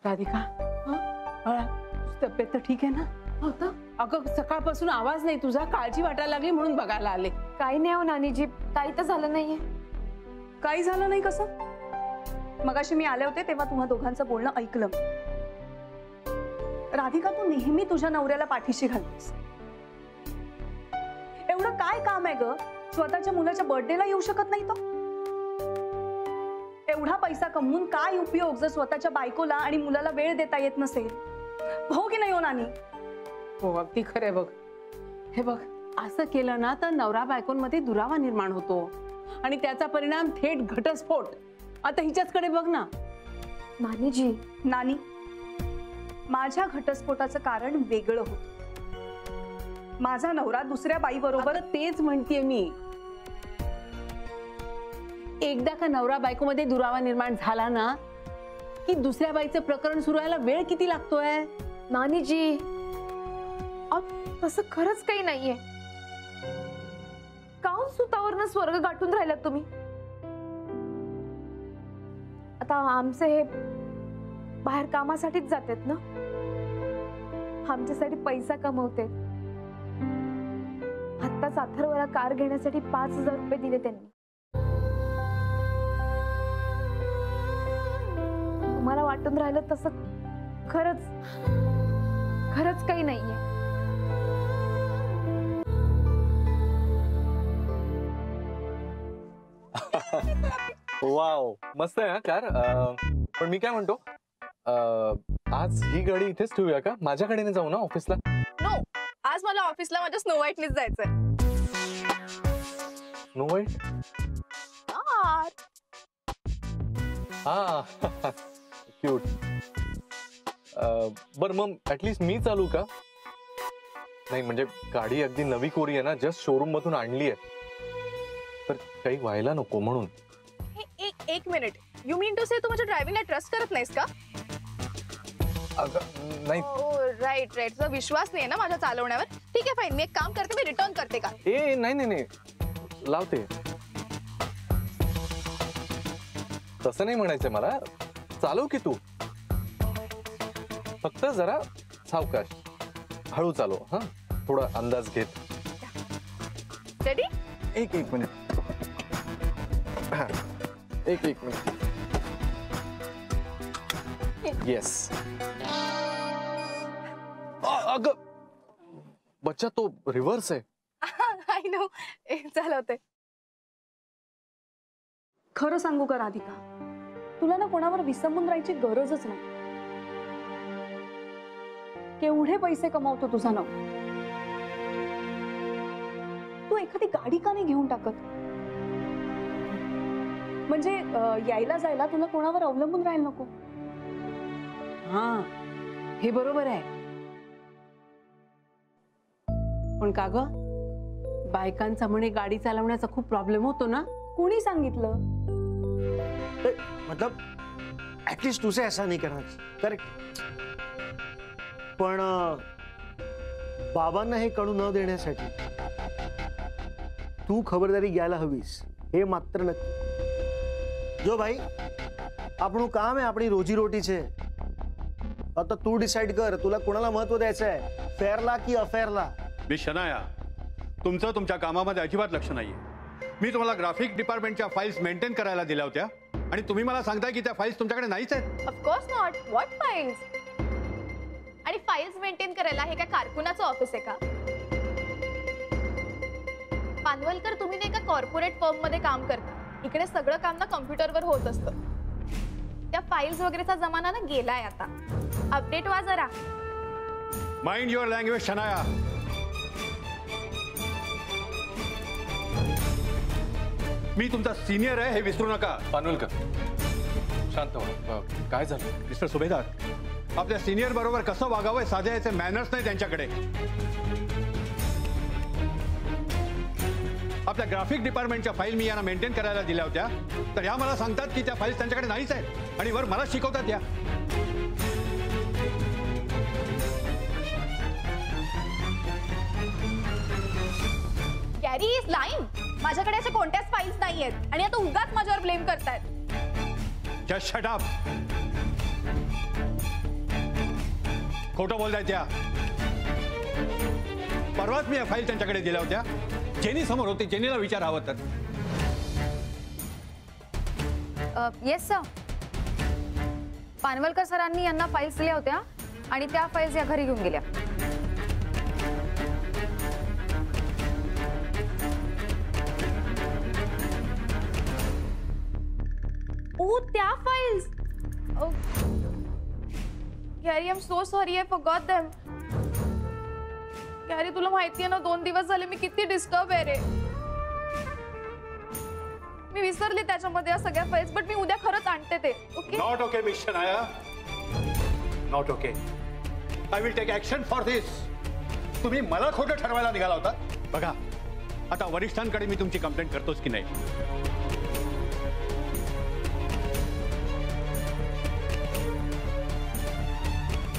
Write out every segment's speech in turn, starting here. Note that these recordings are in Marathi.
राधिका, तब्येत तर ठीक आहे ना? होतं अगं सकाळपासून आवाज नाही तुझा, काळजी वाटायला लागली म्हणून बघायला आले. काही नाही हो नानीजी, काही तर झालं नाहीये. काही झालं नाही कसं? मगाशी मी आले होते तेव्हा तुम्हा दोघांचं बोलणं ऐकलं. राधिका, तू नेहमी तुझ्या नवऱ्याला पाठीशी घालतेस. एवढं काय काम आहे ग? स्वतःच्या मुलाच्या बर्थडेला येऊ शकत नाही तो? एवढा पैसा कमवून काय उपयोग जर स्वतःच्या बायकोला आणि मुलाला वेळ देता येत नसेल? हो की नाही हो नानी? हो अगदी खरंय बघ. हे बघ, असं केलं ना तर नवरा बायकोंमध्ये दुरावा निर्माण होतो आणि त्याचा परिणाम थेट घटस्फोट. आता हिच्याचकडे बघ ना. नानीजी, नानी, माझ्या घटस्फोटाचं कारण वेगळं होतं. माझा नवरा दुसऱ्या बाई बरोबर. तेच म्हणतेय मी. एकदा का नवरा बायको मध्ये दुरावा निर्माण झाला ना की दुसऱ्या बाईचं प्रकरण सुरू व्हायला वेळ किती लागतोय? नानीजी, तसं खरंच काही नाहीये. काऊन सुतावरनं स्वर्ग गाठून राहिलात तुम्ही? आता आमचे हे बाहेर कामासाठीच जातात ना, आमच्यासाठी पैसा कमवते. आत्ताच अथर्वला कार घेण्यासाठी 5,000 रुपये दिले त्यांनी. तुम्हाला वाटून राहिलं तसं खरंच खरंच काही नाहीये. वाव, मस्त आहे कार. पण मी काय म्हणतो, आज ही गाडी इथेच ठेवूया का? माझ्याकडे नाही जाऊ ना ऑफिसला? नो, आज मला ऑफिसला माझ्या स्नो व्हाईटनीच जायचंय. Snow white? हा, क्यूट. बर मग ऍटलीस्ट मी चालू का? नाही म्हणजे गाडी अगदी नवी कोरी आहे ना, जस्ट शोरूम मधून आणली आहे, तर काही व्हायला नको म्हणून. एक मिनिट, यू मीन टू से तू माझ्या ड्रायव्हिंगला ट्रस्ट करत नाहीस का? नाही. राईट, तुझा विश्वास नाही ना माझ्या चालवण्यावर. ठीक आहे, फाईन, मी एक काम करते, मी रिटर्न करते का? नाही, लावते. तसं नाही म्हणायचंय मला. चालव की तू, फक्त जरा सावकाश, हळू चालव. हा, थोडा अंदाज घेत. रेडी? एक मिनिट. एक मिनिट. येस. अगं बच्चा, तो रिव्हर्स आहे. आय नो, चालवते. खरं सांगू का राधिका, तुला ना कोणावर विसंबून राहायची गरजच नाही. केवढे पैसे कमावतो तुझा नवरा. तू एखादी गाडी का नाही घेऊन टाकत? म्हणजे यायला जायला तुला कोणावर अवलंबून राहायला नको. हा, हे बरोबर आहे. पण का ग, बायकांचा म्हणे गाडी चालवण्याचा खूप प्रॉब्लेम होतो ना? कोणी सांगितलं? मतलब एटलीस्ट तुझे ऐसा नहीं करना, करेक्ट. पण बाबांना हे कळू न देण्यासाठी तू खबरदारी घ्यायला हवीस, हे मात्र नक्की. जो भाई आपणू काम आहे, आपली रोजीरोटी छे. आता तू डिसाइड कर, तुला कोणाला महत्व द्यायचं आहे, फेअरला की अफेअरला? मी शनाया, तुमचं तुमच्या कामामध्ये अजिबात लक्ष नाहीये. मी तुम्हाला ग्राफिक डिपार्टमेंटच्या फाईल्स मेंटेन करायला दिल्या होत्या आणि तुम्ही मला सांगताय की त्या फाईल्स तुमच्याकडे नाहीच आहेत. Of course not. What files? आणि फाईल्स मेंटेन करायला हे काय कारकुनाचं ऑफिस आहे का? पानवलकर, तुम्ही नाही का कॉर्पोरेट फर्म मध्ये काम करता? इकडे सगळं काम ना कम्प्युटरवर होत असतं. त्या फाईल्स वगैरेचा जमाना ना गेलाय आता. अपडेट व्हा जरा. Mind your language Shanaya. मी तुमचा सिनियर आहे हे विसरू नका. पानवलकर, शांत हो. काय झालं? मिस्टर सुभेदार, आपल्या सिनियर बरोबर कसं वागावं साधे याचे मॅनर्स नाही त्यांच्याकडे. आपल्या ग्राफिक डिपार्टमेंटच्या फाईल मी यांना मेंटेन करायला दिल्या होत्या, तर ह्या मला सांगतात की त्या फाईल्स त्यांच्याकडे नाहीच आहेत आणि वर मला शिकवतात या. Gary is lying. माझ्याकडे अशा कोणत्याच फाईल्स नाहीयेत आणि आता उगाच माझ्यावर ब्लेम करतायत. Just shut up. खोटं बोलताय त्या. परवाच मी या फाईल त्यांच्याकडे दिल्या होत्या. जेनी समोर होती, जेनीला विचारावं तर. Yes sir. पानवलकर सरांनी यांना फाईल्स दिल्या होत्या आणि त्या फाईल्स या घरी घेऊन गेल्या. ओ त्या files. Gary, I am so sorry, I forgot them. Gary, तुला माहिती आहे ना 2 दिवस झाले मी किती डिस्टर्ब आहे रे. मी विसरले त्याच्यामध्ये या सगळ्या फाइल्स, बट मी उद्या खरंच आणते ते. Okay? Not okay miss Shanaya. Not okay. I will take action for this. तुम्ही मला खोटं ठरवायला निघाला होता. बघा आता वरिष्ठांकडे मी तुमची कंप्लेंट करतोच की नाही.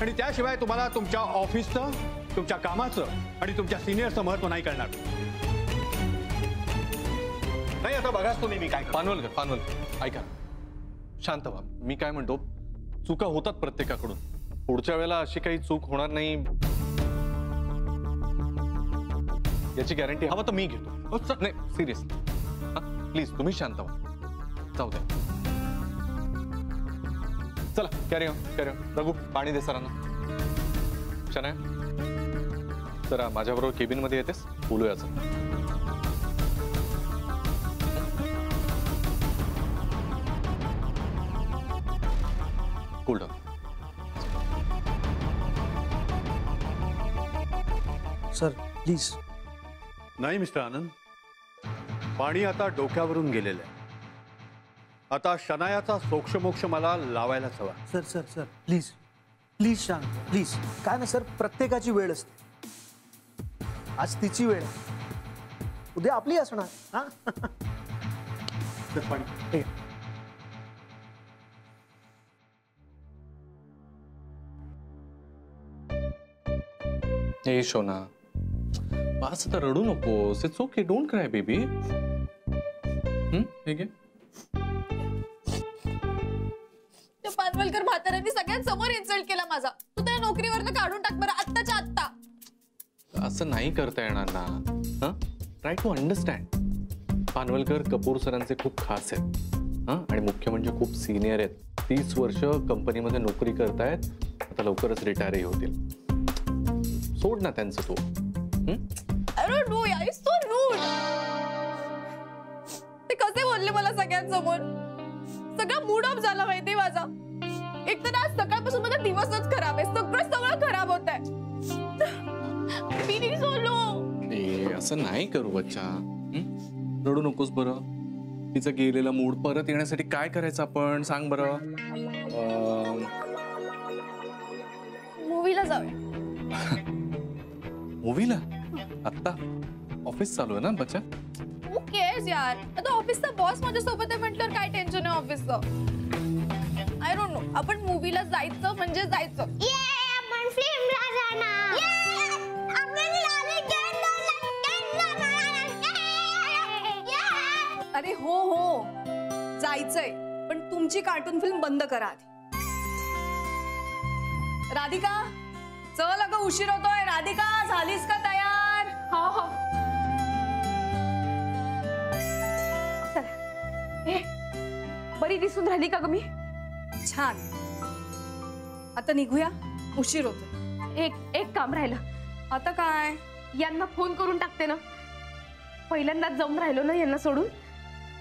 आणि त्याशिवाय तुम्हाला तुमच्या ऑफिसचं, तुमच्या कामाचं आणि तुमच्या सिनियरचं महत्व नाही कळणार. नाही आता बघाच तुम्ही मी काय करतो. पानवलकर ऐका, शांत व्हा. मी काय म्हणतो, चुका होतात प्रत्येकाकडून. पुढच्या वेळेला अशी काही चूक होणार नाही याची गॅरंटी हवं तर मी घेतो. नाही सिरियसली, प्लीज तुम्ही शांत व्हा. जाऊ द्या. चला carry on, carry on. Raghu, पाणी दे सरांना. शनाया, जरा माझ्याबरोबर केबिन मध्ये येतेस, बोलूया. Cool down. Sir please. नाही मिस्टर आनंद, पाणी आता डोक्यावरून गेलेलं आहे. आता शनायाचा सोक्षमोक्ष मला लावायलाच हवा. Sir sir sir please please शांत प्लीज. काय ना सर, प्रत्येकाची वेळ असते. आज तिची वेळ आहे, उद्या आपली असणार. हा पाणी. हे शोना, बस आता रडू नकोस. It's okay, don't cry baby. हे घे. त्या पानवलकर म्हाताऱ्यांनी सगळ्यांसमोर इन्सल्ट केला माझा. तू त्या नोकरीवरनं काढून टाक बरं आत्ताच्या आत्ता. असं नाही करता येणार ना. Try to understand. Panwalkar Kapoor सरांचे खूप खास आहेत. आणि मुख्य म्हणजे खूप सिनियर आहेत. 30 वर्ष कंपनीमध्ये नोकरी करतायत. आता लवकरच रिटायरही होतील. सोड ना त्यांचं तो. I don't know, यार, it's so rude. ते कसे बोलले मला सगळ्यांसमोर. सगळा मूड ऑफ झाला माहिती माझा. एक तर आज सकाळपासून माझा दिवसच खराब आहे. सगळं खराब होत आहे. मी नाही सोडलो. असं नाही करू बच्चा. रडू नकोस बरं. तिचं गेलेला मूड परत येण्यासाठी काय करायचं आपण, सांग बरं. मूवीला जाऊया. मूवीला? आत्ता ऑफिस चालू आहे ना बच्चा. ओके यार, आता ऑफिसचा बॉस माझ्यासोबत आहे म्हटल्यावर काय टेन्शन आहे ऑफिसचं. I don't know. आपण मूवीला जायचं म्हणजे जायचं. अरे हो हो जायचंय, पण तुमची कार्टून फिल्म बंद करा आधी. राधिका, चल अगं उशीर होतोय. राधिका, झालीस का तयार? हो हो. बरी दिसून राहिली का ग मी? छान. आता निघूया, उशीर होतोय. एक काम राहिलं. आता काय? यांना फोन करून टाकते ना. पहिल्यांदाच जाऊन राहिलो ना यांना सोडून.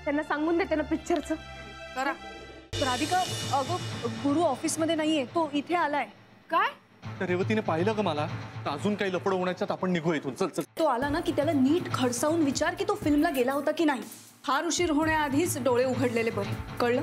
त्यांना सांगून देते ना पिक्चरचं. करा. राधिका, अगं गुरु ऑफिस मध्ये नाहीये, तो इथे आलाय. काय? तर रेवतीने पाहिलं का मला? तर अजून काही लफडं होण्याच्यात आपण निघू इथून. चल चल. तो आला ना की त्याला नीट खडसावून विचार की तो फिल्मला गेला होता की नाही. फार उशीर होण्याआधीच डोळे उघडलेले बरे. कळलं?